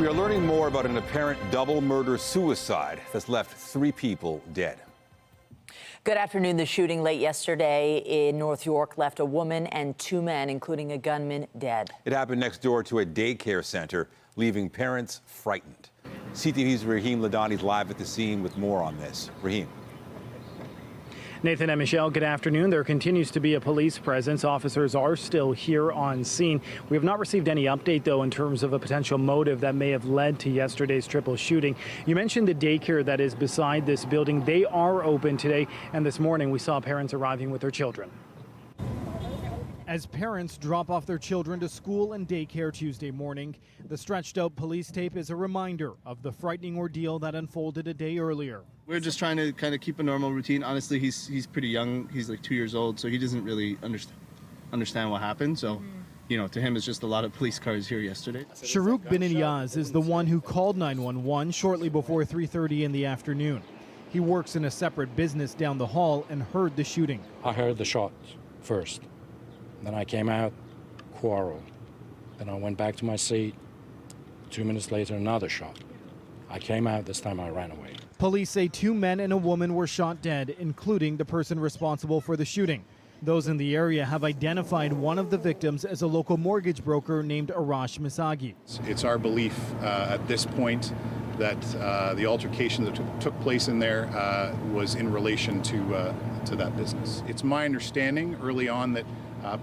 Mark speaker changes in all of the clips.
Speaker 1: We are learning more about an apparent double murder-suicide that's left 3 people dead.
Speaker 2: Good afternoon. The shooting late yesterday in North York left a woman and 2 men, including a gunman, dead. It happened next door to a daycare center, leaving parents frightened. CTV's Raheem Ladani's live at the scene with more on this. Raheem.
Speaker 3: Nathan and Michelle, good afternoon. There continues to be a police presence. Officers are still here on scene. We have not received any update, though, in terms of a potential motive that may have led to yesterday's triple shooting. You mentioned the daycare that is beside this building. They are open today, and this morning we saw parents arriving with their children. As parents drop off their children to school and daycare Tuesday morning, the stretched out police tape is a reminder of the frightening ordeal that unfolded a day earlier.
Speaker 4: We're just trying to kind of keep a normal routine. Honestly, he's pretty young. He's like 2 years old, so he doesn't really understand what happened. So, you know, to him, it's just a lot of police cars here yesterday.
Speaker 3: Sharouk bin Iyaz is the one who called 911 shortly before 3:30 in the afternoon. He works in a separate business down the hall and heard the shooting.
Speaker 5: I heard the shots first. Then I came out, quarreled. Then I went back to my seat. 2 minutes later, another shot. I came out, this time I ran away.
Speaker 3: Police say 2 men and a woman were shot dead, including the person responsible for the shooting. Those in the area have identified one of the victims as a local mortgage broker named Arash Misagi.
Speaker 6: It's our belief at this point that the altercation that took place in there was in relation to that business. It's my understanding early on that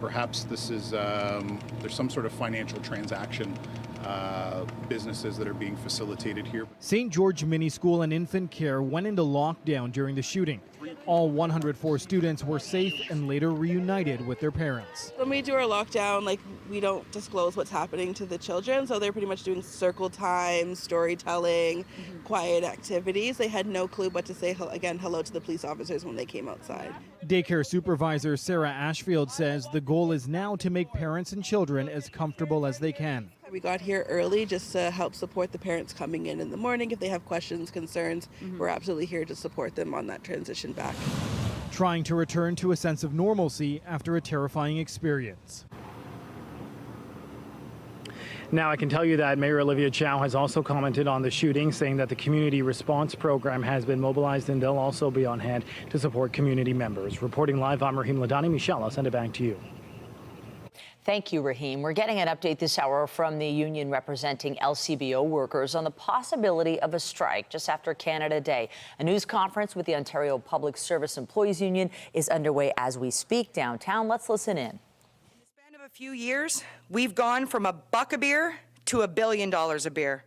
Speaker 6: perhaps this is there's some sort of financial transaction businesses that are being facilitated here.
Speaker 3: St. George Mini School and Infant Care went into lockdown during the shooting. All 104 students were safe and later reunited with their parents.
Speaker 7: When we do our lockdown, we don't disclose what's happening to the children, so they're pretty much doing circle time, storytelling, quiet activities. They had no clue but to say, again, hello to the police officers when they came outside.
Speaker 3: Daycare supervisor Sarah Ashfield says the goal is now to make parents and children as comfortable as they can.
Speaker 7: We got here early just to help support the parents coming in the morning. If they have questions, concerns, we're absolutely here to support them on that transition back.
Speaker 3: Trying to return to a sense of normalcy after a terrifying experience. Now, I can tell you that Mayor Olivia Chow has also commented on the shooting, saying that the community response program has been mobilized and they'll also be on hand to support community members. Reporting live, I'm Raheem Ladani. Michelle, I'll send it back to you.
Speaker 2: Thank you, Raheem. We're getting an update this hour from the union representing LCBO workers on the possibility of a strike just after Canada Day. A news conference with the Ontario Public Service Employees Union is underway as we speak downtown. Let's listen in.
Speaker 8: In the span of a few years, we've gone from $1 a beer to $1 billion a beer.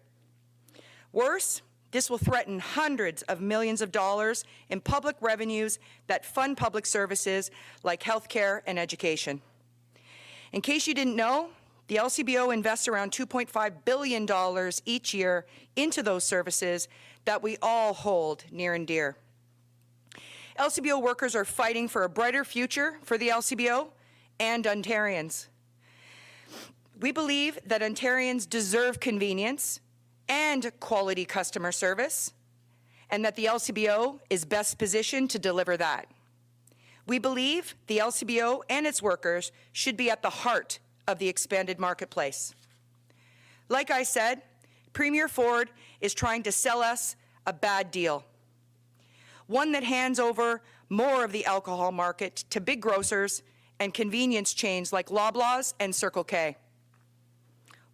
Speaker 8: Worse, this will threaten hundreds of millions of dollars in public revenues that fund public services like healthcare and education. In case you didn't know, the LCBO invests around $2.5 billion each year into those services that we all hold near and dear. LCBO workers are fighting for a brighter future for the LCBO and Ontarians. We believe that Ontarians deserve convenience and quality customer service, and that the LCBO is best positioned to deliver that. We believe the LCBO and its workers should be at the heart of the expanded marketplace. Like I said, Premier Ford is trying to sell us a bad deal, one that hands over more of the alcohol market to big grocers and convenience chains like Loblaws and Circle K.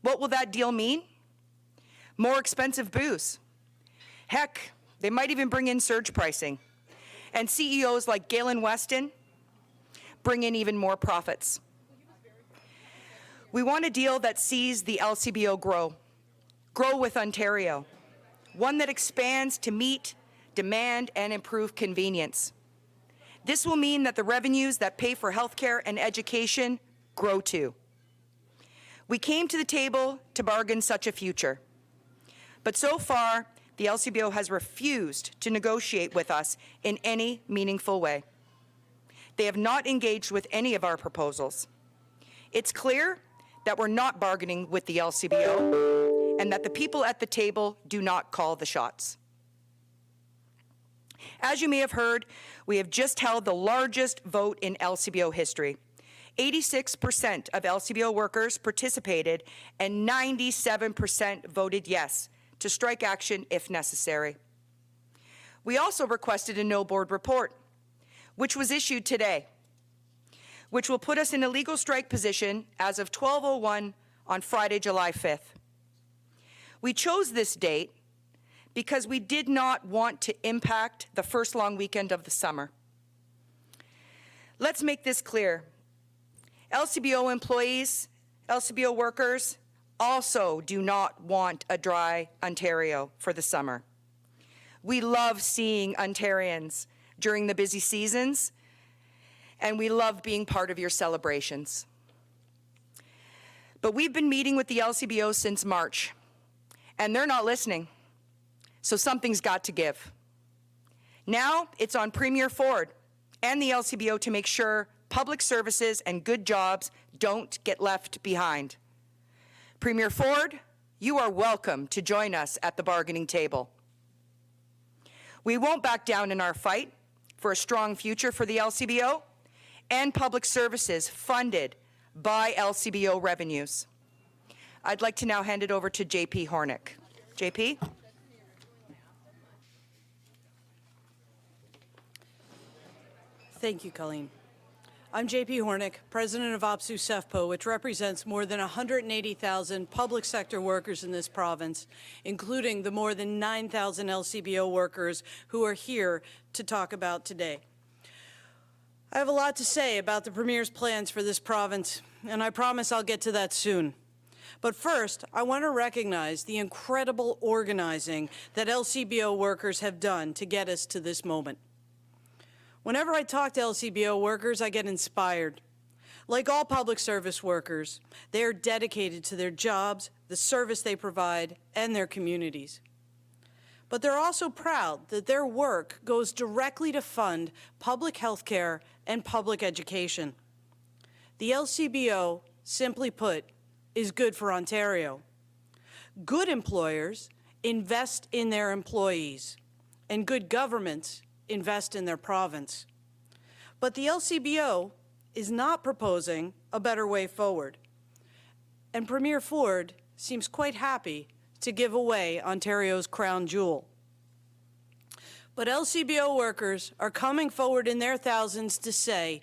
Speaker 8: What will that deal mean? More expensive booze. Heck, they might even bring in surge pricing. And CEOs like Galen Weston bring in even more profits. We want a deal that sees the LCBO grow with Ontario, one that expands to meet demand and improve convenience. This will mean that the revenues that pay for healthcare and education grow too. We came to the table to bargain such a future, but so far, the LCBO has refused to negotiate with us in any meaningful way. They have not engaged with any of our proposals. It's clear that we're not bargaining with the LCBO and that the people at the table do not call the shots. As you may have heard, we have just held the largest vote in LCBO history. 86% of LCBO workers participated and 97% voted yes to strike action if necessary. We also requested a no board report, which was issued today, which will put us in a legal strike position as of 12:01 on Friday, July 5th. We chose this date because we did not want to impact the first long weekend of the summer. Let's make this clear. LCBO employees, LCBO workers also do not want a dry Ontario for the summer. We love seeing Ontarians during the busy seasons, and we love being part of your celebrations. But we've been meeting with the LCBO since March, and they're not listening, so something's got to give. Now it's on Premier Ford and the LCBO to make sure public services and good jobs don't get left behind. Premier Ford, you are welcome to join us at the bargaining table. We won't back down in our fight for a strong future for the LCBO and public services funded by LCBO revenues. I'd like to now hand it over to JP Hornick. JP?
Speaker 9: Thank you, Colleen. I'm JP Hornick, president of OPSU CEFPO, which represents more than 180,000 public sector workers in this province, including the more than 9,000 LCBO workers who are here to talk about today. I have a lot to say about the Premier's plans for this province, and I promise I'll get to that soon. But first, I want to recognize the incredible organizing that LCBO workers have done to get us to this moment. Whenever I talk to LCBO workers, I get inspired. Like all public service workers, they are dedicated to their jobs, the service they provide, and their communities. But they're also proud that their work goes directly to fund public health care and public education. The LCBO, simply put, is good for Ontario. Good employers invest in their employees, and good governments invest in their province. But the LCBO is not proposing a better way forward. And Premier Ford seems quite happy to give away Ontario's crown jewel. But LCBO workers are coming forward in their thousands to say,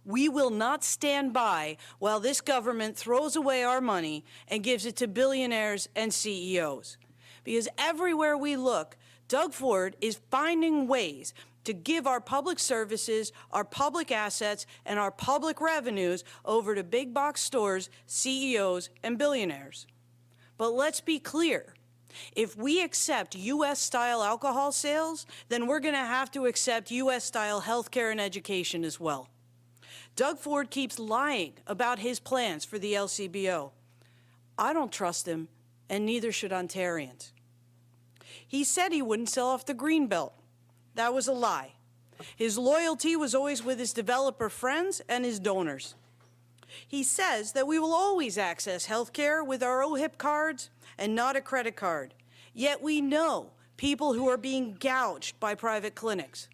Speaker 9: we will not stand by while this government throws away our money and gives it to billionaires and CEOs. Because everywhere we look, Doug Ford is finding ways to give our public services, our public assets, and our public revenues over to big box stores, CEOs, and billionaires. But let's be clear. If we accept U.S.-style alcohol sales, then we're going to have to accept U.S.-style healthcare and education as well. Doug Ford keeps lying about his plans for the LCBO. I don't trust him, and neither should Ontarians. He said he wouldn't sell off the Greenbelt. That was a lie. His loyalty was always with his developer friends and his donors. He says that we will always access health care with our OHIP cards and not a credit card. Yet we know people who are being gouged by private clinics.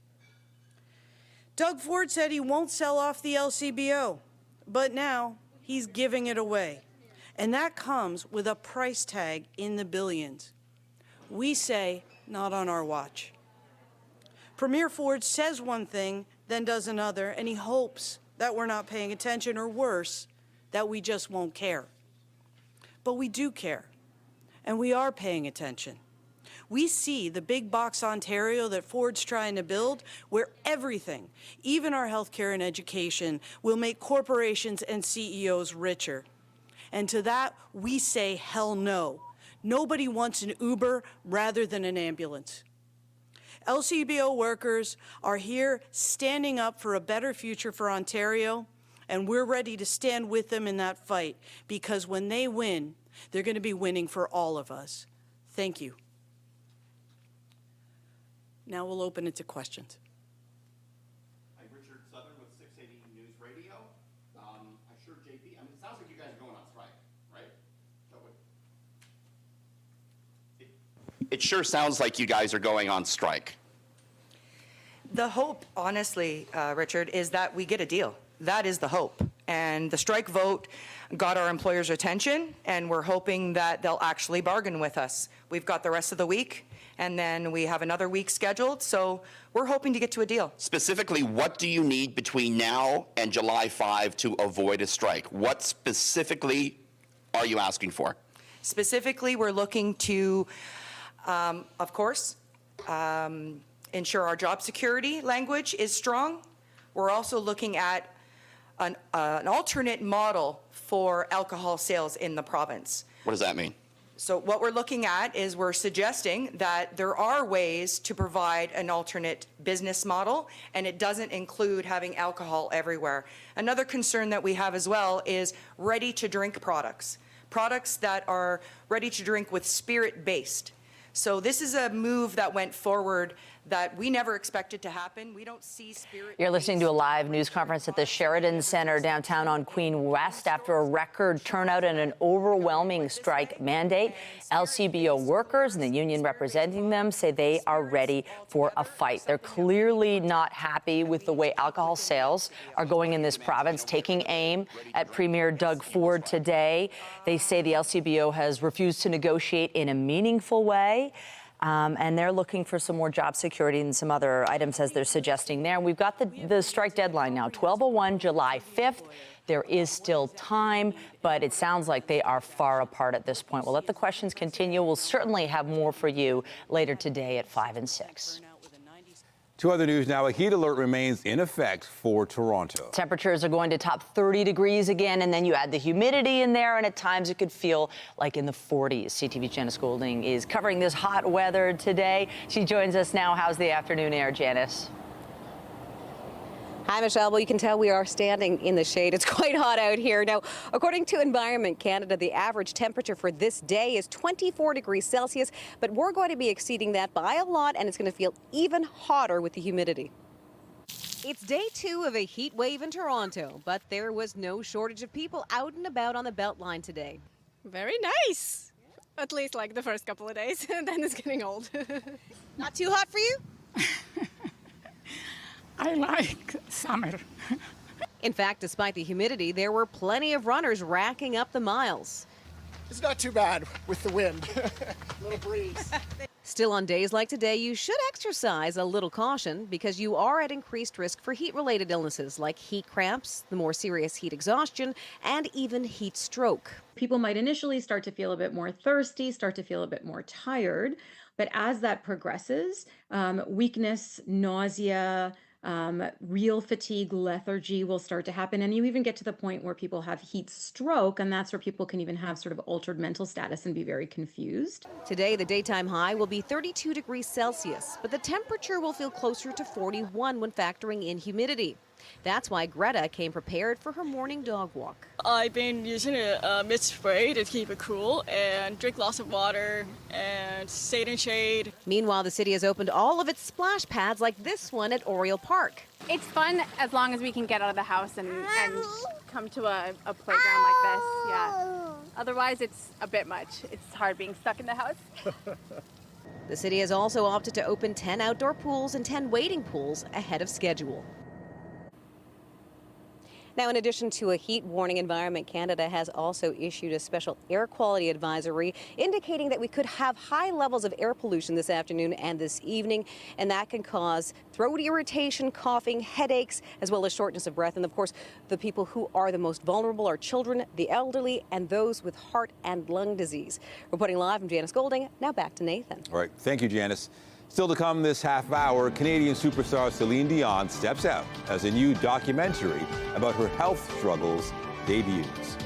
Speaker 9: Doug Ford said he won't sell off the LCBO, but now he's giving it away. And that comes with a price tag in the billions. We say, not on our watch. Premier Ford says one thing, then does another, and he hopes that we're not paying attention, or worse, that we just won't care. But we do care, and we are paying attention. We see the big box Ontario that Ford's trying to build, where everything, even our healthcare and education, will make corporations and CEOs richer. And to that, we say hell no. Nobody wants an Uber rather than an ambulance. LCBO workers are here standing up for a better future for Ontario, and we're ready to stand with them in that fight, because when they win, they're going to be winning for all of us. Thank you. Now we'll open it to questions.
Speaker 10: I'm Richard Southern with 680 News Radio. I'm sure JP, it sounds like you guys are going on strike, right? It sure sounds like you guys are going on strike.
Speaker 8: The hope, honestly, Richard, is that we get a deal. That is the hope. And the strike vote got our employers' attention, and we're hoping that they'll actually bargain with us. We've got the rest of the week, and then we have another week scheduled, so we're hoping to get to a deal.
Speaker 10: Specifically, what do you need between now and July 5 to avoid a strike? What specifically are you asking for?
Speaker 8: Specifically, we're looking to, of course, ensure our job security language is strong. We're also looking at an alternate model for alcohol sales in the province.
Speaker 10: What does that mean?
Speaker 8: So what we're looking at is we're suggesting that there are ways to provide an alternate business model, and it doesn't include having alcohol everywhere. Another concern that we have as well is ready-to-drink products, products that are ready to drink with spirit-based. So this is a move that went forward that we never expected to happen. We don't see spirit.
Speaker 2: You're listening to a live news conference at the Sheridan Center downtown on Queen West after a record turnout and an overwhelming strike mandate. LCBO workers and the union representing them say they are ready for a fight. They're clearly not happy with the way alcohol sales are going in this province, taking aim at Premier Doug Ford today. They say the LCBO has refused to negotiate in a meaningful way. And they're looking for some more job security and some other items, as they're suggesting there. And we've got the strike deadline now, 12:01, July 5th. There is still time, but it sounds like they are far apart at this point. We'll let the questions continue. We'll certainly have more for you later today at 5 and 6.
Speaker 1: To other news now, a heat alert remains in effect for Toronto.
Speaker 2: Temperatures are going to top 30 degrees again, and then you add the humidity in there, and at times it could feel like in the 40s. CTV's Janice Golding is covering this hot weather today. She joins us now. How's the afternoon air, Janice?
Speaker 11: Hi, Michelle. Well, you can tell we are standing in the shade. It's quite hot out here. Now, according to Environment Canada, the average temperature for this day is 24 degrees Celsius, but we're going to be exceeding that by a lot, and it's going to feel even hotter with the humidity. It's day 2 of a heat wave in Toronto, but there was no shortage of people out and about on the Beltline today.
Speaker 12: Very nice. At least like the first couple of days, and then it's getting old.
Speaker 11: Not too hot for you?
Speaker 12: I like summer.
Speaker 11: In fact, despite the humidity, there were plenty of runners racking up the miles.
Speaker 13: It's not too bad with the wind. A little breeze.
Speaker 11: Still, on days like today, you should exercise a little caution because you are at increased risk for heat-related illnesses like heat cramps, the more serious heat exhaustion, and even heat stroke.
Speaker 14: People might initially start to feel a bit more thirsty, start to feel a bit more tired, but as that progresses, weakness, nausea, real fatigue, lethargy will start to happen. And you even get to the point where people have heat stroke, and that's where people can even have sort of altered mental status and be very confused.
Speaker 11: Today, the daytime high will be 32 degrees Celsius, but the temperature will feel closer to 41 when factoring in humidity. That's why Greta came prepared for her morning dog walk.
Speaker 12: I've been using a mist spray to keep it cool and drink lots of water and stay in shade.
Speaker 11: Meanwhile, the city has opened all of its splash pads like this one at Oriole Park.
Speaker 12: It's fun as long as we can get out of the house and come to a playground like this. Yeah. Otherwise, it's a bit much. It's hard being stuck in the house.
Speaker 11: The city has also opted to open 10 outdoor pools and 10 wading pools ahead of schedule. Now, in addition to a heat warning, Environment Canada has also issued a special air quality advisory indicating that we could have high levels of air pollution this afternoon and this evening, and that can cause throat irritation, coughing, headaches, as well as shortness of breath. And of course, the people who are the most vulnerable are children, the elderly, and those with heart and lung disease. Reporting live from Janice Golding, now back to Nathan.
Speaker 1: All right. Thank you, Janice. Still to come this half hour, Canadian superstar Celine Dion steps out as a new documentary about her health struggles debuts.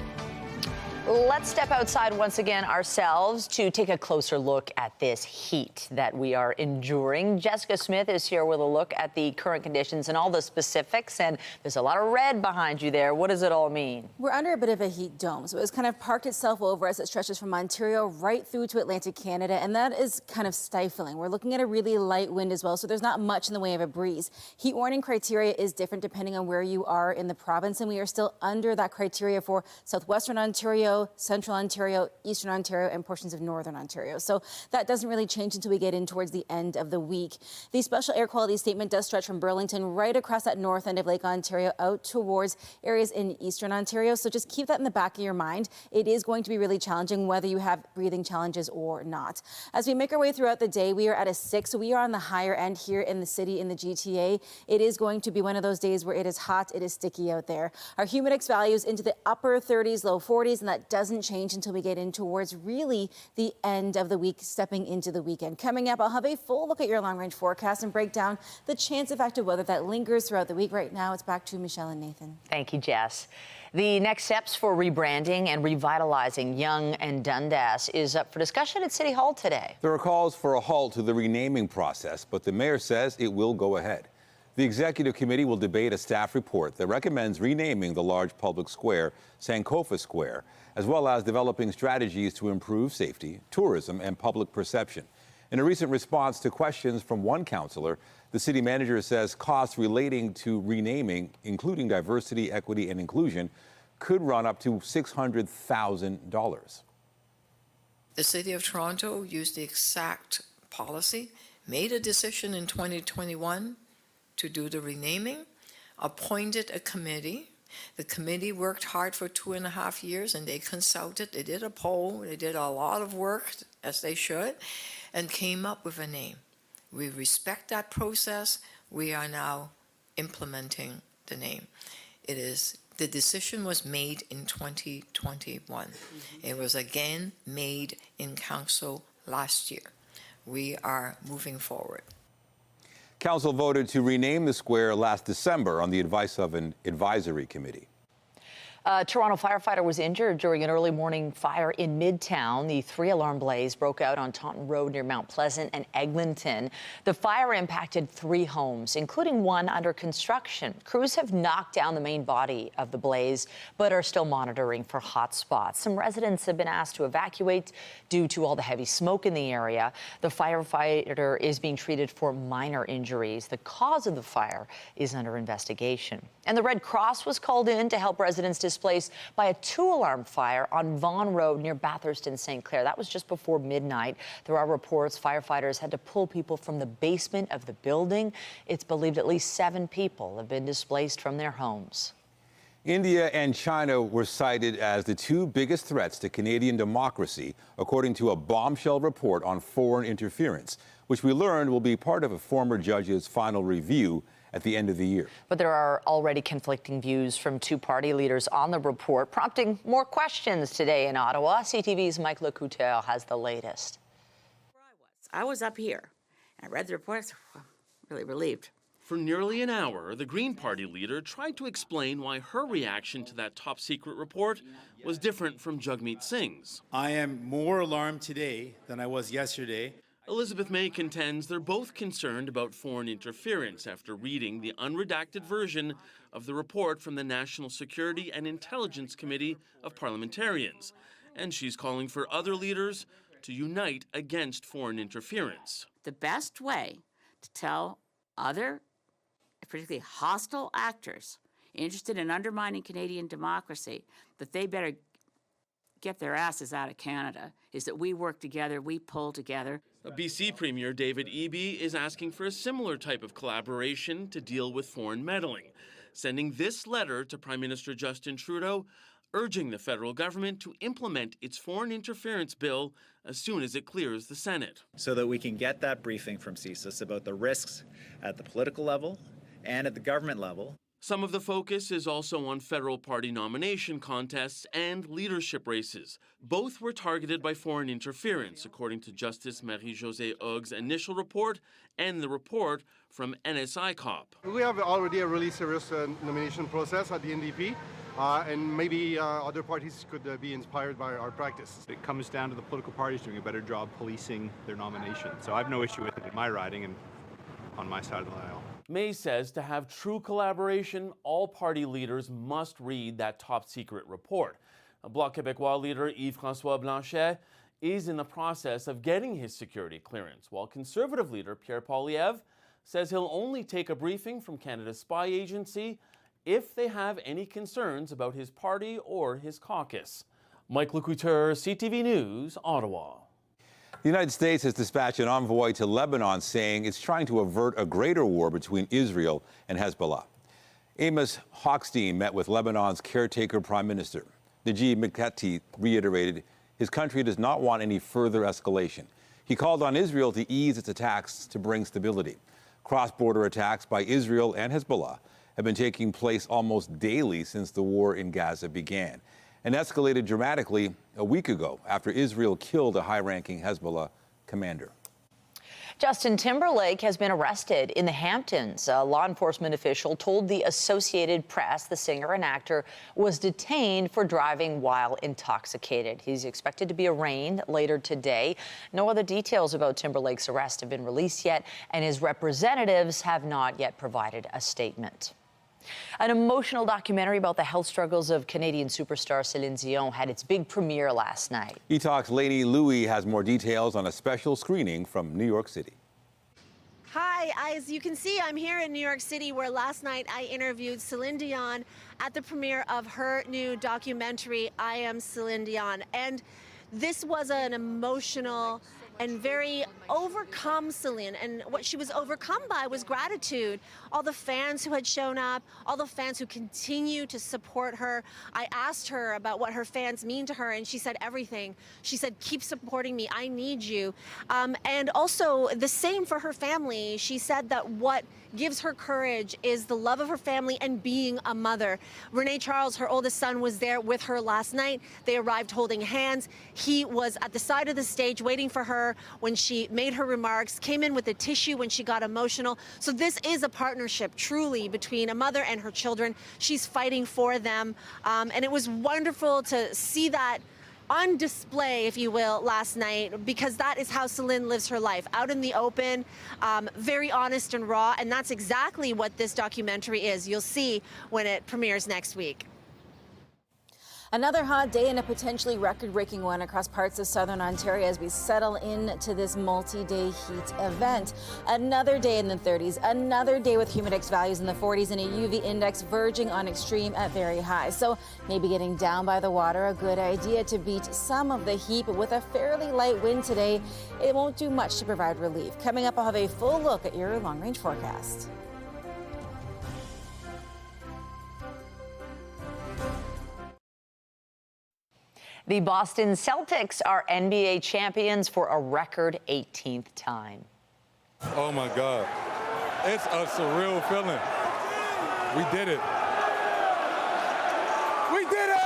Speaker 2: Let's step outside once again ourselves to take a closer look at this heat that we are enduring. Jessica Smith is here with a look at the current conditions and all the specifics, and there's a lot of red behind you there. What does it all mean?
Speaker 15: We're under a bit of a heat dome, so it's kind of parked itself over as it stretches from Ontario right through to Atlantic Canada, and that is kind of stifling. We're looking at a really light wind as well, so there's not much in the way of a breeze. Heat warning criteria is different depending on where you are in the province, and we are still under that criteria for southwestern Ontario, Ontario, Central Ontario, Eastern Ontario, and portions of Northern Ontario. So that doesn't really change until we get in towards the end of the week. The special air quality statement does stretch from Burlington right across that north end of Lake Ontario out towards areas in Eastern Ontario. So just keep that in the back of your mind. It is going to be really challenging whether you have breathing challenges or not. As we make our way throughout the day, we are at a 6, so we are on the higher end here in the city, in the GTA. It is going to be one of those days where it is hot, it is sticky out there. Our humidex values into the upper 30s, low 40s, and that doesn't change until we get in towards really the end of the week, stepping into the weekend. Coming up, I'll have a full look at your long-range forecast and break down the chance of active weather that lingers throughout the week. Right now, it's back to Michelle and Nathan.
Speaker 2: Thank you, Jess. The next steps for rebranding and revitalizing Yonge and Dundas is up for discussion at City Hall today.
Speaker 1: There are calls for a halt to the renaming process, but the mayor says it will go ahead. The executive committee will debate a staff report that recommends renaming the large public square Sankofa Square, as well as developing strategies to improve safety, tourism, and public perception. In a recent response to questions from one councillor, the city manager says costs relating to renaming, including diversity, equity, and inclusion, could run up to $600,000.
Speaker 16: The City of Toronto used the exact policy, made a decision in 2021 to do the renaming, appointed a committee. The committee worked hard for 2.5 years, and they consulted, they did a poll, they did a lot of work, as they should, and came up with a name. We respect that process. We are now implementing the name. The decision was made in 2021. It was again made in council last year. We are moving forward.
Speaker 1: Council voted to rename the square last December on the advice of an advisory committee.
Speaker 2: A Toronto firefighter was injured during an early morning fire in Midtown. The 3-alarm blaze broke out on Taunton Road near Mount Pleasant and Eglinton. The fire impacted 3 homes, including one under construction. Crews have knocked down the main body of the blaze, but are still monitoring for hot spots. Some residents have been asked to evacuate due to all the heavy smoke in the area. The firefighter is being treated for minor injuries. The cause of the fire is under investigation. And the Red Cross was called in to help residents displaced by a 2-alarm fire on Vaughan Road near Bathurst and St. Clair. That was just before midnight. There are reports firefighters had to pull people from the basement of the building. It's believed at least 7 people have been displaced from their homes.
Speaker 1: India and China were cited as the 2 biggest threats to Canadian democracy, according to a bombshell report on foreign interference, which we learned will be part of a former judge's final review at the end of the year.
Speaker 2: But there are already conflicting views from 2 party leaders on the report, prompting more questions today in Ottawa. CTV's Mike Lecouteur has the latest.
Speaker 17: I was up here, and I read the report. I'm really relieved.
Speaker 18: For nearly an hour, the Green Party leader tried to explain why her reaction to that top-secret report was different from Jagmeet Singh's.
Speaker 19: I am more alarmed today than I was yesterday.
Speaker 18: Elizabeth May contends they're both concerned about foreign interference after reading the unredacted version of the report from the National Security and Intelligence Committee of Parliamentarians. And she's calling for other leaders to unite against foreign interference.
Speaker 17: The best way to tell other, particularly hostile actors interested in undermining Canadian democracy that they better get their asses out of Canada is that we work together, we pull together.
Speaker 18: BC Premier David Eby is asking for a similar type of collaboration to deal with foreign meddling, sending this letter to Prime Minister Justin Trudeau, urging the federal government to implement its foreign interference bill as soon as it clears the Senate.
Speaker 20: So that we can get that briefing from CSIS about the risks at the political level and at the government level.
Speaker 18: Some of the focus is also on federal party nomination contests and leadership races. Both were targeted by foreign interference, according to Justice Marie-Josée Hogue's initial report and the report from NSI COP.
Speaker 21: We have already a really serious nomination process at the NDP, and maybe other parties could be inspired by our practice.
Speaker 22: It comes down to the political parties doing a better job policing their nomination. So I have no issue with it in my riding and on my side of the aisle.
Speaker 18: May says to have true collaboration, all party leaders must read that top-secret report. Bloc Québécois leader Yves-François Blanchet is in the process of getting his security clearance, while Conservative leader Pierre Poilievre says he'll only take a briefing from Canada's spy agency if they have any concerns about his party or his caucus. Mike Lecouteur, CTV News, Ottawa.
Speaker 1: The United States has dispatched an envoy to Lebanon saying it's trying to avert a greater war between Israel and Hezbollah. Amos Hochstein met with Lebanon's caretaker prime minister. Najib Mikati reiterated his country does not want any further escalation. He called on Israel to ease its attacks to bring stability. Cross-border attacks by Israel and Hezbollah have been taking place almost daily since the war in Gaza began, and escalated dramatically a week ago after Israel killed a high-ranking Hezbollah commander.
Speaker 2: Justin Timberlake has been arrested in the Hamptons. A law enforcement official told the Associated Press the singer and actor was detained for driving while intoxicated. He's expected to be arraigned later today. No other details about Timberlake's arrest have been released yet, and his representatives have not yet provided a statement. An emotional documentary about the health struggles of Canadian superstar Celine Dion had its big premiere last night.
Speaker 1: E-Talk's Lainey Louie has more details on a special screening from New York City.
Speaker 4: Hi, as you can see, I'm here in New York City where last night I interviewed Celine Dion at the premiere of her new documentary, I Am Celine Dion. And this was an emotional and very overcome Celine, and what she was overcome by was gratitude. All the fans who had shown up, all the fans who continue to support her. I asked her about what her fans mean to her, and she said everything. She said, keep supporting me, I need you. And also the same for her family. She said that what gives her courage is the love of her family and being a mother. Renee Charles, her oldest son, was there with her last night. They arrived holding hands. He was at the side of the stage waiting for her when she made her remarks, came in with a tissue when she got emotional. So this is a partnership truly between a mother and her children. She's fighting for them. And it was wonderful to see that on display, if you will, last night, because that is how Celine lives her life, out in the open, very honest and raw, and that's exactly what this documentary is. You'll see when it premieres next week.
Speaker 15: Another hot day and a potentially record-breaking one across parts of southern Ontario as we settle into this multi-day heat event. Another day in the 30s, another day with humidex values in the 40s and a UV index verging on extreme at very high. So maybe getting down by the water, a good idea to beat some of the heat, but with a fairly light wind today, it won't do much to provide relief. Coming up, I'll have a full look at your long-range forecast.
Speaker 2: The Boston Celtics are NBA champions for a record 18th time.
Speaker 5: Oh my God. It's a surreal feeling. We did it. We did it!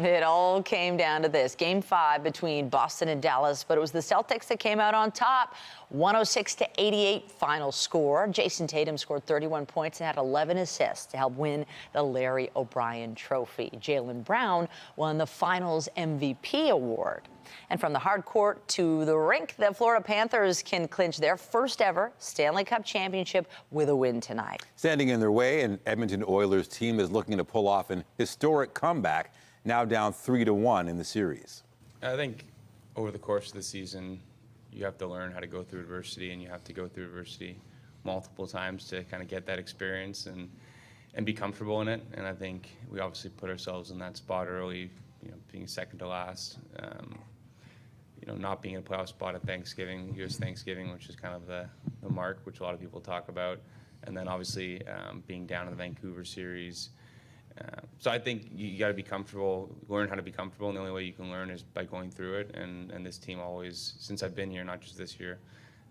Speaker 2: It all came down to this. Game 5 between Boston and Dallas, but it was the Celtics that came out on top. 106-88 final score. Jason Tatum scored 31 points and had 11 assists to help win the Larry O'Brien Trophy. Jaylen Brown won the Finals MVP award. And from the hard court to the rink, the Florida Panthers can clinch their first ever Stanley Cup championship with a win tonight.
Speaker 1: Standing in their way, an Edmonton Oilers team is looking to pull off an historic comeback, now down 3-1 in the series.
Speaker 23: I think over the course of the season, you have to learn how to go through adversity, and you have to go through adversity multiple times to kind of get that experience and be comfortable in it. And I think we obviously put ourselves in that spot early, being second to last, not being in a playoff spot at Thanksgiving, US Thanksgiving, which is kind of the mark, which a lot of people talk about. And then obviously being down in the Vancouver series. So I think you got to be comfortable, learn how to be comfortable, and the only way you can learn is by going through it. And this team always, since I've been here, not just this year,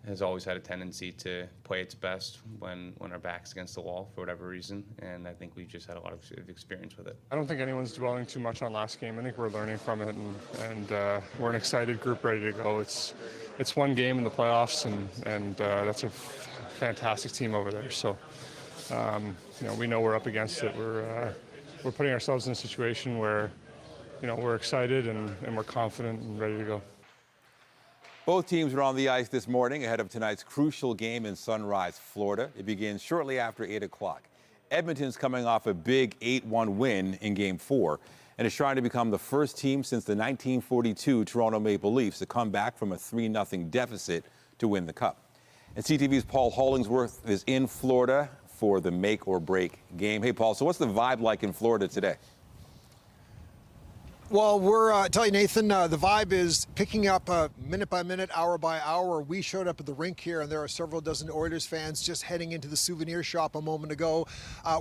Speaker 23: has always had a tendency to play its best when our back's against the wall for whatever reason. And I think we've just had a lot of experience with it.
Speaker 24: I don't think anyone's dwelling too much on last game. I think we're learning from it, and we're an excited group ready to go. It's one game in the playoffs, and that's a fantastic team over there. So we know we're up against it. We're putting ourselves in a situation where, we're excited and we're confident and ready to go.
Speaker 1: Both teams are on the ice this morning ahead of tonight's crucial game in Sunrise, Florida. It begins shortly after 8 o'clock. Edmonton's coming off a big 8-1 win in Game 4 and is trying to become the first team since the 1942 Toronto Maple Leafs to come back from a 3-0 deficit to win the Cup. And CTV's Paul Hollingsworth is in Florida for the make-or-break game. Hey, Paul, so what's the vibe like in Florida today?
Speaker 13: Well, we're tell you, Nathan, the vibe is picking up minute by minute, hour by hour. We showed up at the rink here, and there are several dozen Oilers fans just heading into the souvenir shop a moment ago.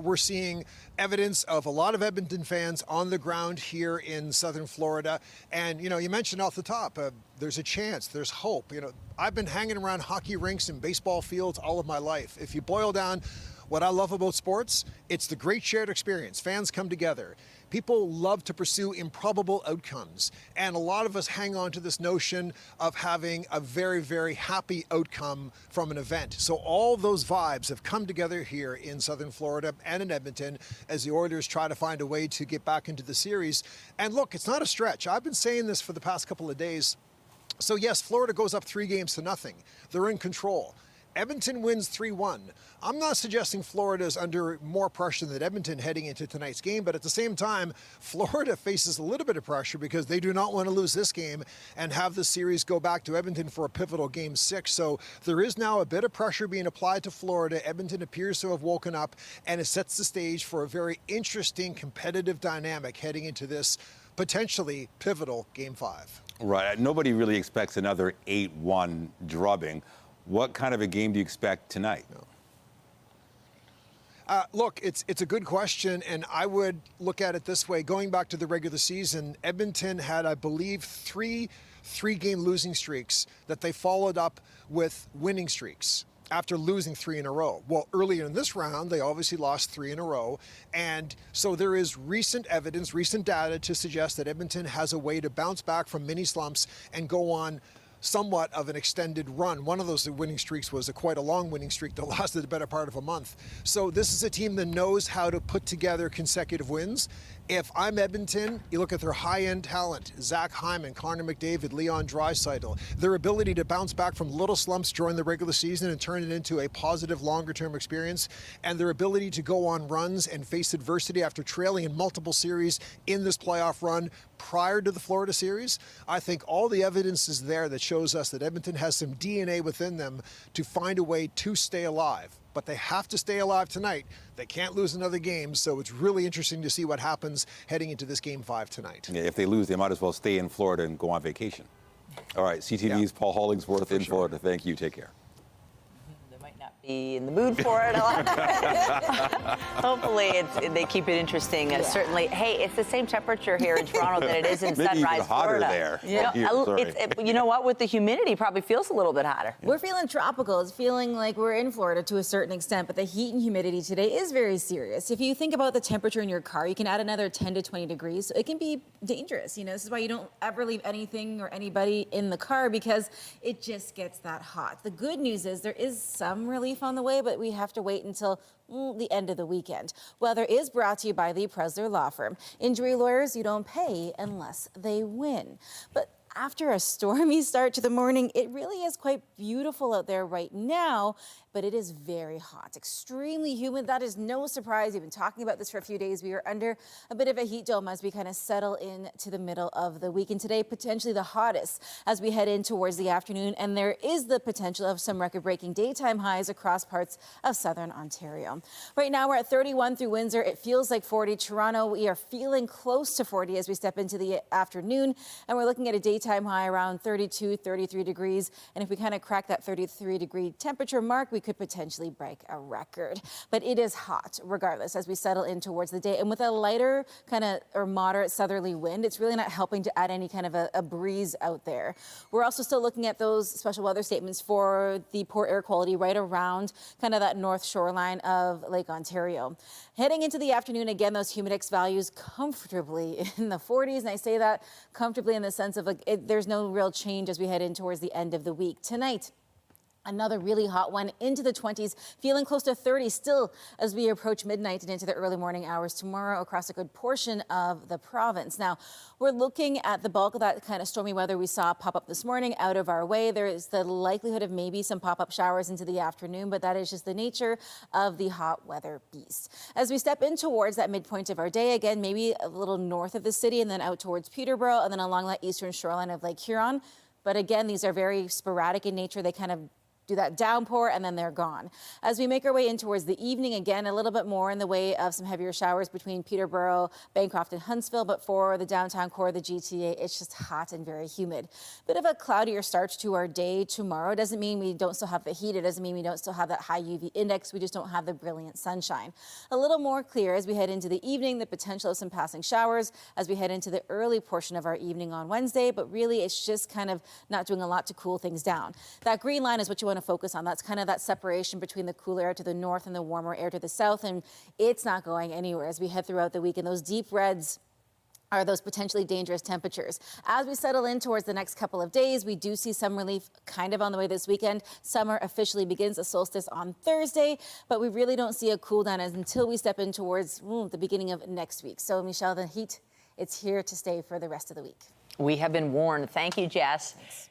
Speaker 13: We're seeing evidence of a lot of Edmonton fans on the ground here in southern Florida. And, you know, you mentioned off the top, there's a chance, there's hope. You know, I've been hanging around hockey rinks and baseball fields all of my life. If you boil down what I love about sports, it's the great shared experience. Fans come together. People love to pursue improbable outcomes, and a lot of us hang on to this notion of having a very, very happy outcome from an event. So all those vibes have come together here in southern Florida and in Edmonton as the Oilers try to find a way to get back into the series. And look, it's not a stretch. I've been saying this for the past couple of days. So yes, Florida goes up 3-0. They're in control. Edmonton wins 3-1. I'm not suggesting Florida is under more pressure than Edmonton heading into tonight's game, but at the same time, Florida faces a little bit of pressure because they do not want to lose this game and have the series go back to Edmonton for a pivotal Game 6. So there is now a bit of pressure being applied to Florida. Edmonton appears to have woken up, and it sets the stage for a very interesting competitive dynamic heading into this potentially pivotal Game 5.
Speaker 1: Right. Nobody really expects another 8-1 drubbing. What kind of a game do you expect tonight?
Speaker 13: Look, it's a good question, and I would look at it this way. Going back to the regular season, Edmonton had, I believe, three-game losing streaks that they followed up with winning streaks after losing 3 in a row. Well, earlier in this round, they obviously lost 3 in a row. And so there is recent evidence, recent data to suggest that Edmonton has a way to bounce back from mini slumps and go on somewhat of an extended run. One of those winning streaks was quite a long winning streak that lasted the better part of a month. So this is a team that knows how to put together consecutive wins. If I'm Edmonton, you look at their high-end talent, Zach Hyman, Connor McDavid, Leon Draisaitl, their ability to bounce back from little slumps during the regular season and turn it into a positive longer-term experience, and their ability to go on runs and face adversity after trailing in multiple series in this playoff run prior to the Florida series. I think all the evidence is there that shows us that Edmonton has some DNA within them to find a way to stay alive. But they have to stay alive tonight. They can't lose another game, so it's really interesting to see what happens heading into this Game 5 tonight.
Speaker 1: Yeah, if they lose, they might as well stay in Florida and go on vacation. All right, CTV's Paul Hollingsworth in Florida. Thank you. Take care.
Speaker 2: Be in the mood for it. Hopefully they keep it interesting. Certainly, hey, it's the same temperature here in Toronto that it is in
Speaker 1: Maybe
Speaker 2: Sunrise,
Speaker 1: even hotter
Speaker 2: Florida.
Speaker 1: there.
Speaker 2: You know what? With the humidity, probably feels a little bit hotter.
Speaker 15: We're feeling tropical. It's feeling like we're in Florida to a certain extent, but the heat and humidity today is very serious. If you think about the temperature in your car, you can add another 10 to 20 degrees. So it can be dangerous. You know, this is why you don't ever leave anything or anybody in the car because it just gets that hot. The good news is there is some relief on the way, but we have to wait until the end of the weekend. Weather is brought to you by the Presler Law Firm. Injury lawyers, you don't pay unless they win. But after a stormy start to the morning, it really is quite beautiful out there right now, but it is very hot, extremely humid. That is no surprise. We've been talking about this for a few days. We are under a bit of a heat dome as we kind of settle into the middle of the week. And today, potentially the hottest as we head in towards the afternoon. And there is the potential of some record-breaking daytime highs across parts of southern Ontario. Right now, we're at 31 through Windsor. It feels like 40. Toronto, we are feeling close to 40 as we step into the afternoon. And we're looking at a daytime high around 32, 33 degrees. And if we kind of crack that 33-degree temperature mark, we could potentially break a record. But it is hot regardless as we settle in towards the day. And with a lighter kind of or moderate southerly wind, it's really not helping to add any kind of a breeze out there. We're also still looking at those special weather statements for the poor air quality right around kind of that north shoreline of Lake Ontario. Heading into the afternoon, again, those humidex values comfortably in the 40s. And I say that comfortably in the sense of like there's no real change as we head in towards the end of the week. Tonight, another really hot one into the 20s, feeling close to 30 still as we approach midnight and into the early morning hours tomorrow across a good portion of the province. Now, we're looking at the bulk of that kind of stormy weather we saw pop up this morning out of our way. There is the likelihood of maybe some pop-up showers into the afternoon, but that is just the nature of the hot weather beast. As we step in towards that midpoint of our day, again, maybe a little north of the city and then out towards Peterborough and then along that eastern shoreline of Lake Huron. But again, these are very sporadic in nature. They kind of do that downpour, and then they're gone. As we make our way in towards the evening, again, a little bit more in the way of some heavier showers between Peterborough, Bancroft, and Huntsville, but for the downtown core of the GTA, it's just hot and very humid. Bit of a cloudier start to our day tomorrow. Doesn't mean we don't still have the heat. It doesn't mean we don't still have that high UV index. We just don't have the brilliant sunshine. A little more clear as we head into the evening, the potential of some passing showers as we head into the early portion of our evening on Wednesday, but really it's just kind of not doing a lot to cool things down. That green line is what you want to focus on. That's kind of that separation between the cooler air to the north and the warmer air to the south, and it's not going anywhere as we head throughout the week. And those deep reds are those potentially dangerous temperatures. As we settle in towards the next couple of days, we do see some relief kind of on the way this weekend. Summer officially begins the solstice on Thursday, but we really don't see a cool down until we step in towards the beginning of next week. So Michelle, the heat, it's here to stay for the rest of the week.
Speaker 2: We have been warned. Thank you, Jess.
Speaker 15: Thanks.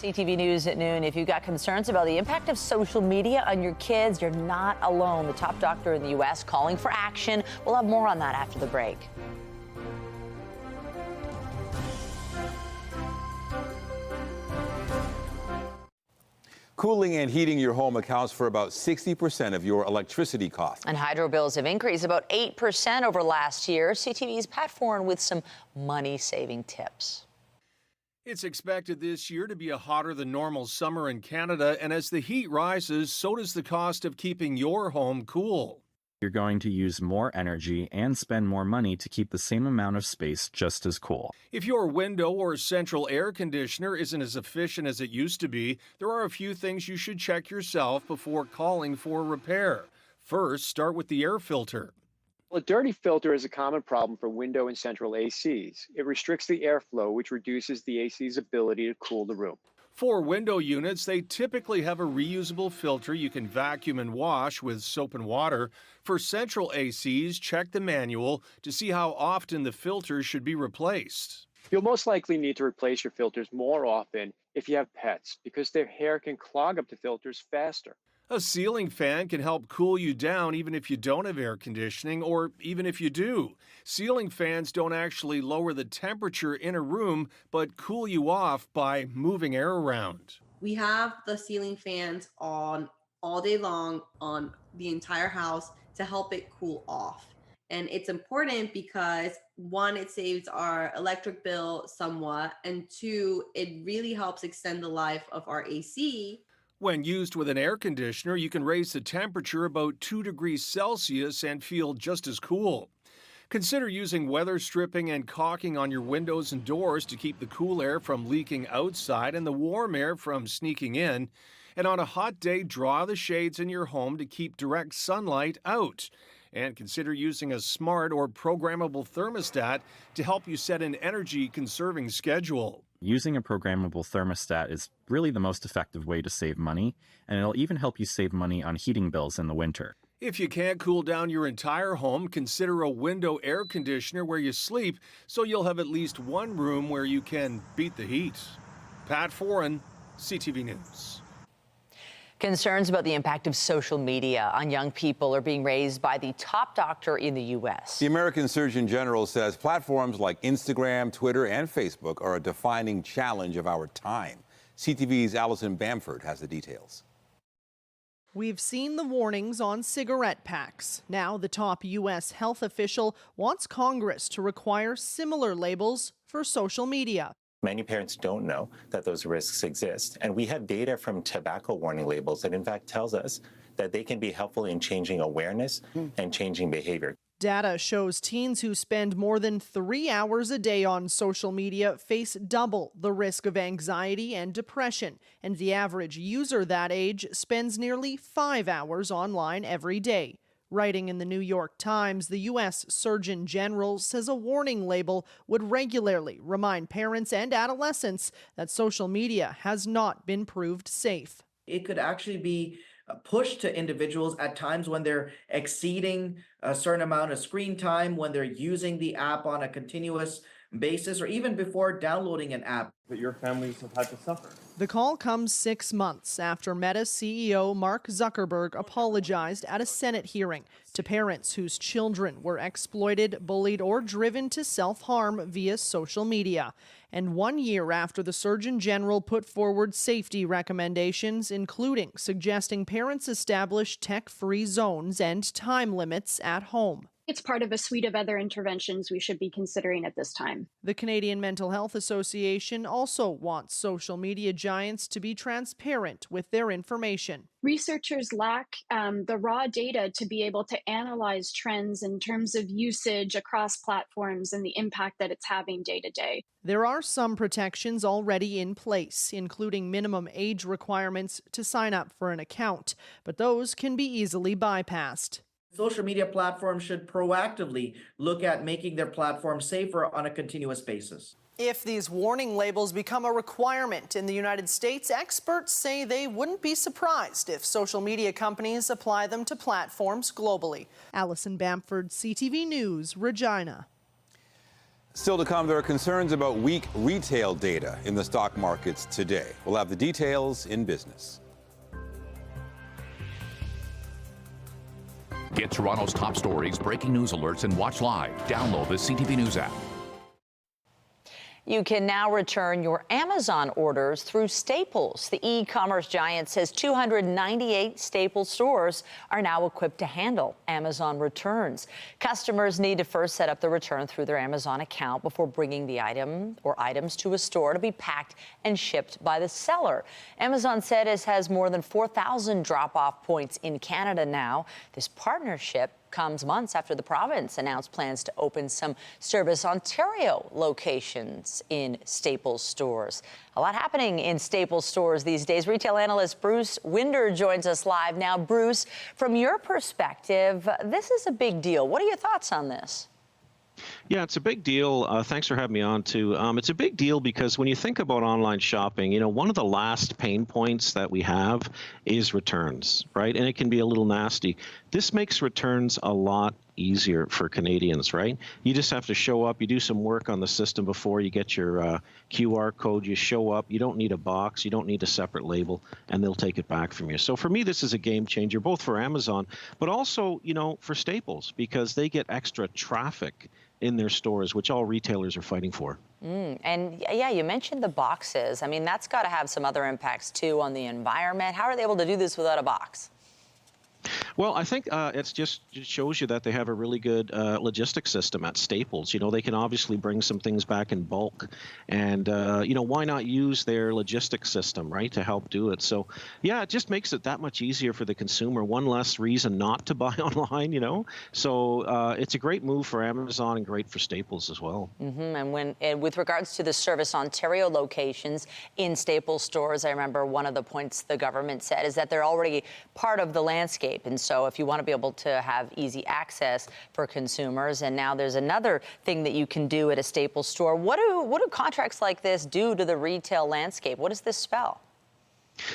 Speaker 2: CTV News at noon. If you've got concerns about the impact of social media on your kids, you're not alone. The top doctor in the U.S. calling for action. We'll have more on that after the break.
Speaker 1: Cooling and heating your home accounts for about 60% of your electricity costs.
Speaker 2: And hydro bills have increased about 8% over last year. CTV's Pat Foran with some money-saving tips.
Speaker 3: It's expected this year to be a hotter than normal summer in Canada, and as the heat rises, so does the cost of keeping your home cool.
Speaker 6: You're going to use more energy and spend more money to keep the same amount of space just as cool.
Speaker 3: If your window or central air conditioner isn't as efficient as it used to be, there are a few things you should check yourself before calling for repair. First, start with the air filter.
Speaker 7: Well, a dirty filter is a common problem for window and central ACs. It restricts the airflow, which reduces the AC's ability to cool the room.
Speaker 3: For window units, they typically have a reusable filter you can vacuum and wash with soap and water. For central ACs, check the manual to see how often the filters should be replaced.
Speaker 7: You'll most likely need to replace your filters more often if you have pets, because their hair can clog up the filters faster.
Speaker 3: A ceiling fan can help cool you down even if you don't have air conditioning, or even if you do. Ceiling fans don't actually lower the temperature in a room, but cool you off by moving air around.
Speaker 9: We have the ceiling fans on all day long on the entire house to help it cool off. And it's important because, one, it saves our electric bill somewhat, and two, it really helps extend the life of our AC.
Speaker 3: When used with an air conditioner, you can raise the temperature about 2 degrees Celsius and feel just as cool. Consider using weather stripping and caulking on your windows and doors to keep the cool air from leaking outside and the warm air from sneaking in. And on a hot day, draw the shades in your home to keep direct sunlight out. And consider using a smart or programmable thermostat to help you set an energy-conserving schedule.
Speaker 6: Using a programmable thermostat is really the most effective way to save money, and it'll even help you save money on heating bills in the winter.
Speaker 3: If you can't cool down your entire home, consider a window air conditioner where you sleep, so you'll have at least one room where you can beat the heat. Pat Foran, CTV News.
Speaker 2: Concerns about the impact of social media on young people are being raised by the top doctor in the U.S.
Speaker 1: The American Surgeon General says platforms like Instagram, Twitter, and Facebook are a defining challenge of our time. CTV's Allison Bamford has the details.
Speaker 25: We've seen the warnings on cigarette packs. Now the top U.S. health official wants Congress to require similar labels for social media.
Speaker 26: Many parents don't know that those risks exist. And we have data from tobacco warning labels that in fact tells us that they can be helpful in changing awareness and changing behavior.
Speaker 25: Data shows teens who spend more than 3 hours a day on social media face double the risk of anxiety and depression. And the average user that age spends nearly 5 hours online every day. Writing in the New York Times, the U.S. Surgeon General says a warning label would regularly remind parents and adolescents that social media has not been proved safe.
Speaker 27: It could actually be pushed to individuals at times when they're exceeding a certain amount of screen time, when they're using the app on a continuous basis or even before downloading an app.
Speaker 18: That your families have had to suffer.
Speaker 25: The call comes 6 months after Meta CEO Mark Zuckerberg apologized at a Senate hearing to parents whose children were exploited, bullied, or driven to self-harm via social media. And 1 year after the Surgeon General put forward safety recommendations, including suggesting parents establish tech-free zones and time limits at home.
Speaker 8: It's part of a suite of other interventions we should be considering at this time.
Speaker 25: The Canadian Mental Health Association also wants social media giants to be transparent with their information.
Speaker 8: Researchers lack the raw data to be able to analyze trends in terms of usage across platforms and the impact that it's having day to day.
Speaker 25: There are some protections already in place, including minimum age requirements to sign up for an account, but those can be easily bypassed.
Speaker 27: Social media platforms should proactively look at making their platform safer on a continuous basis.
Speaker 25: If these warning labels become a requirement in the United States, experts say they wouldn't be surprised if social media companies apply them to platforms globally. Alison Bamford, CTV News, Regina.
Speaker 1: Still to come, there are concerns about weak retail data in the stock markets today. We'll have the details in business.
Speaker 10: Get Toronto's top stories, breaking news alerts, and watch live. Download the CTV News app.
Speaker 2: You can now return your Amazon orders through Staples. The e-commerce giant says 298 Staples stores are now equipped to handle Amazon returns. Customers need to first set up the return through their Amazon account before bringing the item or items to a store to be packed and shipped by the seller. Amazon said it has more than 4,000 drop-off points in Canada now. This partnership comes months after the province announced plans to open some Service Ontario locations in Staples stores. A lot happening in Staples stores these days. Retail analyst Bruce Winder joins us live now. Bruce, from your perspective, this is a big deal. What are your thoughts on this?
Speaker 11: Yeah, it's a big deal. Thanks for having me on, too. It's a big deal because when you think about online shopping, you know, one of the last pain points that we have is returns, right? And it can be a little nasty. This makes returns a lot easier for Canadians, right? You just have to show up. You do some work on the system before you get your QR code. You show up. You don't need a box. You don't need a separate label, and they'll take it back from you. So for me, this is a game changer, both for Amazon, but also, you know, for Staples, because they get extra traffic in their stores, which all retailers are fighting for.
Speaker 2: And yeah, you mentioned the boxes. I mean, that's got to have some other impacts, too, on the environment. How are they able to do this without a box?
Speaker 11: Well, I think it shows you that they have a really good logistics system at Staples. You know, they can obviously bring some things back in bulk, and you know, why not use their logistics system, right, to help do it? So, yeah, it just makes it that much easier for the consumer. One less reason not to buy online, you know. So it's a great move for Amazon and great for Staples as well.
Speaker 2: And with regards to the Service Ontario locations in Staples stores, I remember one of the points the government said is that they're already part of the landscape. And so if you want to be able to have easy access for consumers, and now there's another thing that you can do at a Staples store. What do contracts like this do to the retail landscape? What does this spell?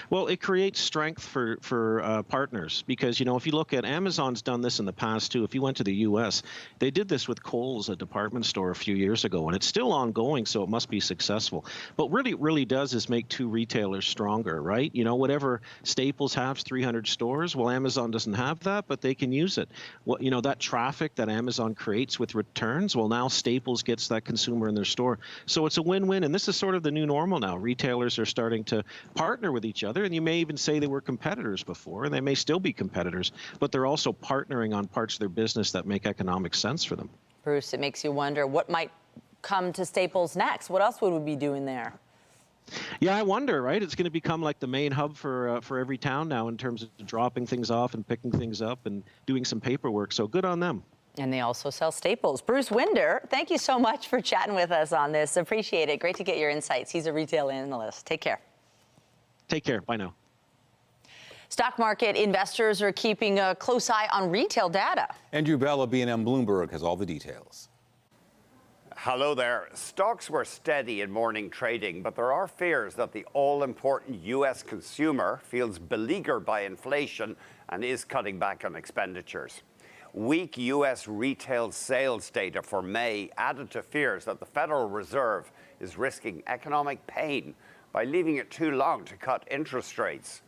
Speaker 11: Well, it creates strength for partners because, you know, if you look at Amazon's done this in the past, too. If you went to the U.S., they did this with Kohl's, a department store, a few years ago, and it's still ongoing, so it must be successful. But what it really does is make two retailers stronger, right? You know, whatever Staples has 300 stores, well, Amazon doesn't have that, but they can use it. Well, you know, that traffic that Amazon creates with returns, well, now Staples gets that consumer in their store. So it's a win-win, and this is sort of the new normal now. Retailers are starting to partner with each other, and you may even say they were competitors before, and they may still be competitors, but they're also partnering on parts of their business that make economic sense for them.
Speaker 2: Bruce, it makes you wonder what might come to Staples next. What else would we be doing there?
Speaker 11: Yeah, I wonder, right? It's going to become like the main hub for every town now in terms of dropping things off and picking things up and doing some paperwork, so good on them.
Speaker 2: And they also sell staples. Bruce Winder, thank you so much for chatting with us on this. Appreciate it. Great to get your insights. He's a retail analyst. Take care.
Speaker 11: Take care. Bye now.
Speaker 2: Stock market investors are keeping a close eye on retail data.
Speaker 1: Andrew Bell of B&M Bloomberg has all the details.
Speaker 12: Hello there. Stocks were steady in morning trading, but there are fears that the all-important U.S. consumer feels beleaguered by inflation and is cutting back on expenditures. Weak U.S. retail sales data for May added to fears that the Federal Reserve is risking economic pain by leaving it too long to cut interest rates.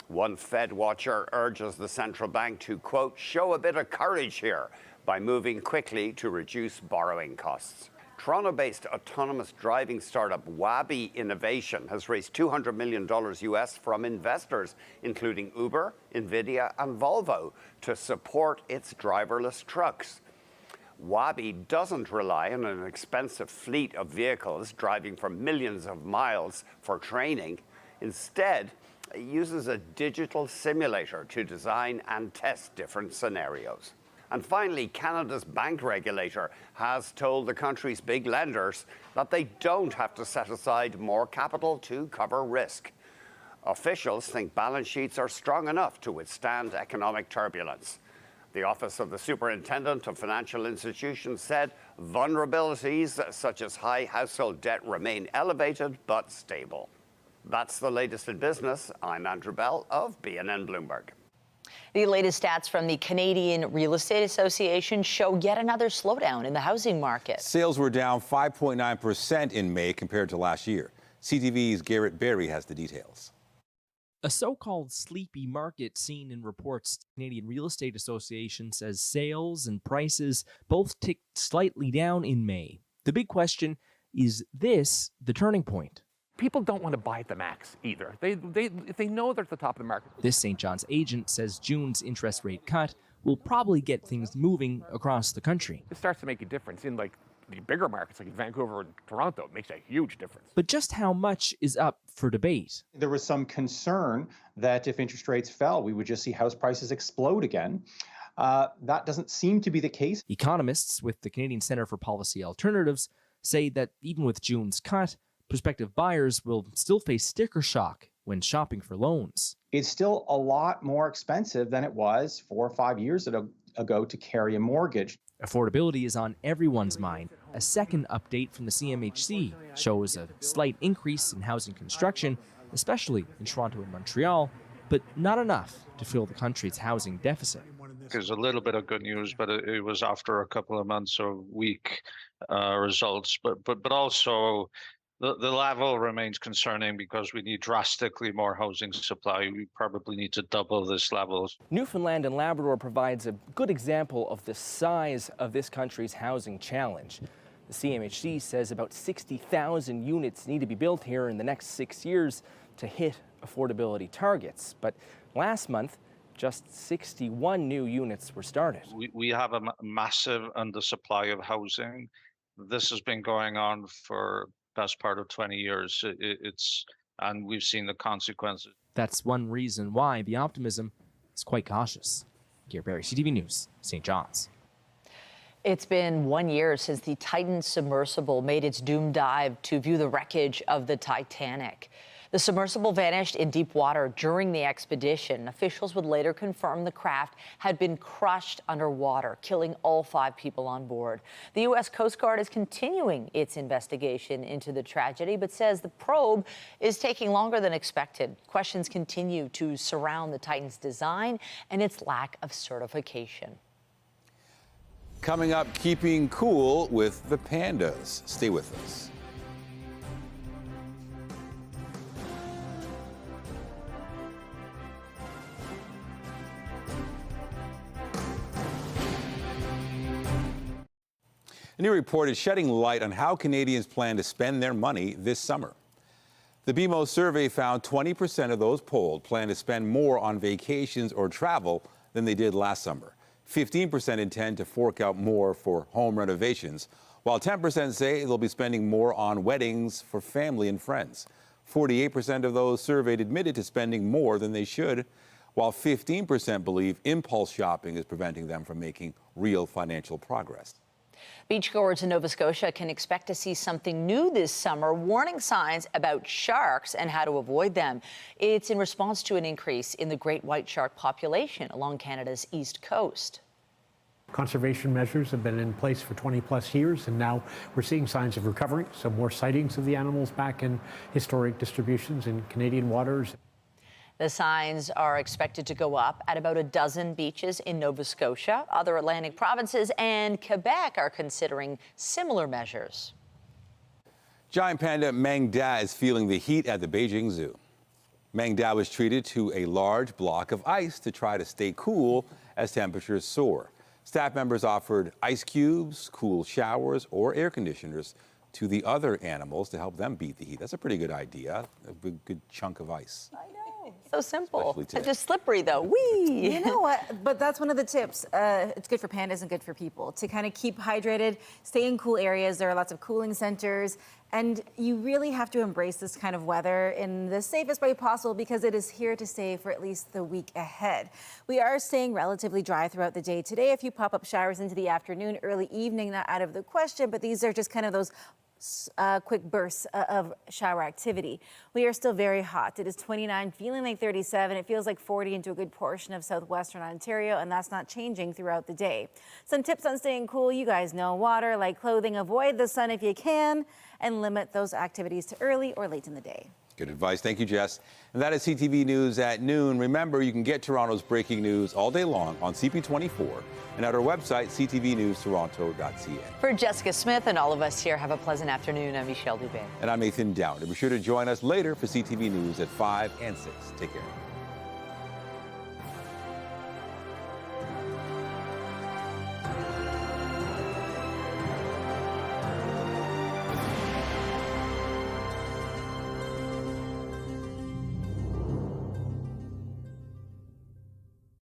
Speaker 12: One Fed watcher urges the central bank to, quote, show a bit of courage here by moving quickly to reduce borrowing costs. Toronto-based autonomous driving startup Wabi Innovation has raised $200 million US from investors, including Uber, NVIDIA, and Volvo, to support its driverless trucks. Wabi doesn't rely on an expensive fleet of vehicles driving for millions of miles for training. Instead, it uses a digital simulator to design and test different scenarios. And finally, Canada's bank regulator has told the country's big lenders that they don't have to set aside more capital to cover risk. Officials think balance sheets are strong enough to withstand economic turbulence. The Office of the Superintendent of Financial Institutions said vulnerabilities such as high household debt remain elevated but stable. That's the latest in business. I'm Andrew Bell of BNN Bloomberg.
Speaker 2: The latest stats from the Canadian Real Estate Association show yet another slowdown in the housing market.
Speaker 1: Sales were down 5.9% in May compared to last year. CTV's Garrett Berry has the details.
Speaker 14: A so-called sleepy market seen in reports. The Canadian Real Estate Association says sales and prices both ticked slightly down in May. The big question, is this the turning point?
Speaker 16: People don't want to buy at the max either. They know they're at the top of the market.
Speaker 14: This St. John's agent says June's interest rate cut will probably get things moving across the country.
Speaker 16: It starts to make a difference in like the bigger markets like Vancouver and Toronto. It makes a huge difference.
Speaker 14: But just how much is up for debate?
Speaker 17: There was some concern that if interest rates fell, we would just see house prices explode again. That doesn't seem to be the case.
Speaker 14: Economists with the Canadian Centre for Policy Alternatives say that even with June's cut, prospective buyers will still face sticker shock when shopping for loans.
Speaker 17: It's still a lot more expensive than it was 4 or 5 years ago to carry a mortgage.
Speaker 14: Affordability is on everyone's mind. A second update from the CMHC shows a slight increase in housing construction, especially in Toronto and Montreal, but not enough to fill the country's housing deficit.
Speaker 19: There's a little bit of good news, but it was after a couple of months of weak results. But also the level remains concerning because we need drastically more housing supply. We probably need to double this level.
Speaker 14: Newfoundland and Labrador provides a good example of the size of this country's housing challenge. The CMHC says about 60,000 units need to be built here in the next 6 years to hit affordability targets. But last month, just 61 new units were started.
Speaker 19: We have a massive undersupply of housing. This has been going on for best part of 20 years. And we've seen the consequences.
Speaker 14: That's one reason why the optimism is quite cautious. Garrett Berry, CTV News, St. John's.
Speaker 2: It's been 1 year since the Titan submersible made its doomed dive to view the wreckage of the Titanic. The submersible vanished in deep water during the expedition. Officials would later confirm the craft had been crushed underwater, killing all 5 people on board. The U.S. Coast Guard is continuing its investigation into the tragedy, but says the probe is taking longer than expected. Questions continue to surround the Titan's design and its lack of certification.
Speaker 1: Coming up, keeping cool with the pandas. Stay with us. A new report is shedding light on how Canadians plan to spend their money this summer. The BMO survey found 20% of those polled plan to spend more on vacations or travel than they did last summer. 15% intend to fork out more for home renovations, while 10% say they'll be spending more on weddings for family and friends. 48% of those surveyed admitted to spending more than they should, while 15% believe impulse shopping is preventing them from making real financial progress.
Speaker 2: Beachgoers in Nova Scotia can expect to see something new this summer, warning signs about sharks and how to avoid them. It's in response to an increase in the great white shark population along Canada's east coast.
Speaker 20: Conservation measures have been in place for 20+ years, and now we're seeing signs of recovery. So more sightings of the animals back in historic distributions in Canadian waters.
Speaker 2: The signs are expected to go up at about a dozen beaches in Nova Scotia. Other Atlantic provinces and Quebec are considering similar measures.
Speaker 1: Giant panda Meng Da is feeling the heat at the Beijing Zoo. Meng Da was treated to a large block of ice to try to stay cool as temperatures soar. Staff members offered ice cubes, cool showers, or air conditioners to the other animals to help them beat the heat. That's a pretty good idea, a good chunk of ice.
Speaker 2: I know, so simple.
Speaker 1: Especially today.
Speaker 2: It's just slippery though, whee!
Speaker 15: You know what, but that's one of the tips. It's good for pandas and good for people to kind of keep hydrated, stay in cool areas. There are lots of cooling centers, and you really have to embrace this kind of weather in the safest way possible because it is here to stay for at least the week ahead. We are staying relatively dry throughout the day today. A few pop-up showers into the afternoon, early evening, not out of the question, but these are just kind of those quick bursts of shower activity. We are still very hot. It is 29, feeling like 37. It feels like 40 into a good portion of southwestern Ontario, and that's not changing throughout the day. Some tips on staying cool. You guys know water, light clothing, avoid the sun if you can, and limit those activities to early or late in the day.
Speaker 1: Good advice. Thank you, Jess. And that is CTV News at noon. Remember, you can get Toronto's breaking news all day long on CP24 and at our website, ctvnewstoronto.ca.
Speaker 2: For Jessica Smith and all of us here, have a pleasant afternoon. I'm Michelle Dubé.
Speaker 1: And I'm Nathan Downer. Be sure to join us later for CTV News at 5 and 6. Take care.